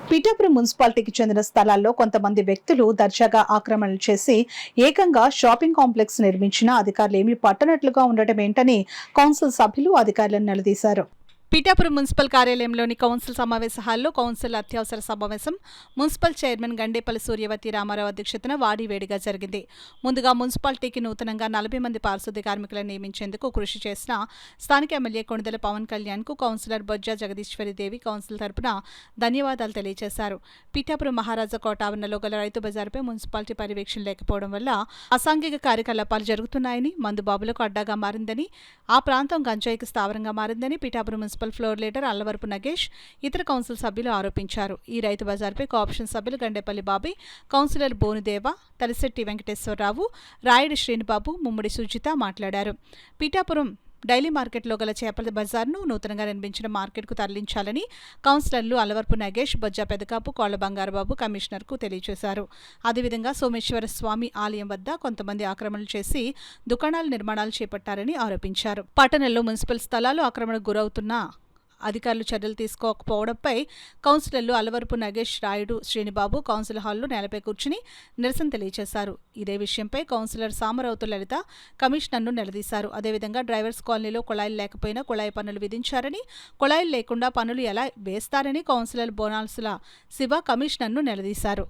పిఠాపురం మున్సిపాలిటీకి చెందిన స్థలాల్లో కొంతమంది వ్యక్తులు దర్జాగా ఆక్రమణలు చేసి ఏకంగా షాపింగ్ కాంప్లెక్స్ నిర్మించినా అధికారులు ఏమీ పట్టనట్లుగా ఉండటం ఏంటని కౌన్సిల్ సభ్యులు అధికారులను నిలదీశారు. పిఠాపురం మున్సిపల్ కార్యాలయంలోని కౌన్సిల్ సమావేశ హాల్లో కౌన్సిల్ అత్యవసర సమావేశం మున్సిపల్ చైర్మన్ గండేపల్లి సూర్యవతి రామారావు అధ్యక్షతన వాడివేడిగా జరిగింది. ముందుగా మున్సిపాలిటీకి నూతనంగా 40 మంది పారిశుద్ధ్య కార్మికులను నియమించేందుకు కృషి చేసిన స్థానిక ఎమ్మెల్యే కొణిదెల పవన్ కళ్యాణ్ కు కౌన్సిలర్ బొజ్జా జగదీశ్వరిదేవి కౌన్సిల్ తరపున ధన్యవాదాలు తెలియజేశారు. పిఠాపురం మహారాజా కోట ఆవరణలో గల రైతు బజారుపై మున్సిపాలిటీ పర్యవేక్షణ లేకపోవడం వల్ల అసాంఘిక కార్యకలాపాలు జరుగుతున్నాయని, మందుబాబులకు అడ్డాగా మారిందని, ఆ ప్రాంతం గంజాయికి స్థావరంగా మారిందని Pithapuram municipal floor leader Allavarapu Nagesh, ఇతర కౌన్సిల్ సభ్యులు ఆరోపించారు. ఈ రైతు బజార్పై కోఆప్షన్ సభ్యులు గండేపల్లి బాబీ, కౌన్సిలర్ బోనుదేవ, తలిశెట్టి వెంకటేశ్వరరావు, రాయుడి శ్రీనిబాబు, ముమ్మడి సుజిత మాట్లాడారు. పిఠాపురం డైలీ మార్కెట్లో గల చేపల బజార్ను నూతనంగా నిర్మించిన మార్కెట్కు తరలించాలని కౌన్సిలర్లు అల్లవరపు నగేష్, బొజ్జా పెదకాపు, కోళ్ల బంగారబాబు కమిషనర్కు తెలియజేశారు. అదేవిధంగా సోమేశ్వర స్వామి ఆలయం వద్ద కొంతమంది ఆక్రమణలు చేసి దుకాణాల నిర్మాణాలు చేపట్టారని ఆరోపించారు. పట్టణంలో మున్సిపల్ స్థలాలు ఆక్రమణకు గురవుతున్న అధికారులు చర్యలు తీసుకోకపోవడంపై కౌన్సిలర్లు అల్లవరపు నగేష్, రాయుడు శ్రీనిబాబు కౌన్సిల్ హాల్లో నేలపై కూర్చుని నిరసన తెలియజేశారు. ఇదే విషయంపై కౌన్సిలర్ సామరావుతు లలిత కమిషనర్ను నిలదీశారు. అదేవిధంగా డ్రైవర్స్ కాలనీలో కుళాయిలు లేకపోయినా కుళాయి పన్నులు విధించారని, కుళాయిలు లేకుండా పన్నులు ఎలా వేస్తారని కౌన్సిలర్ బోనాల్సుల శివ కమిషనర్ను నిలదీశారు.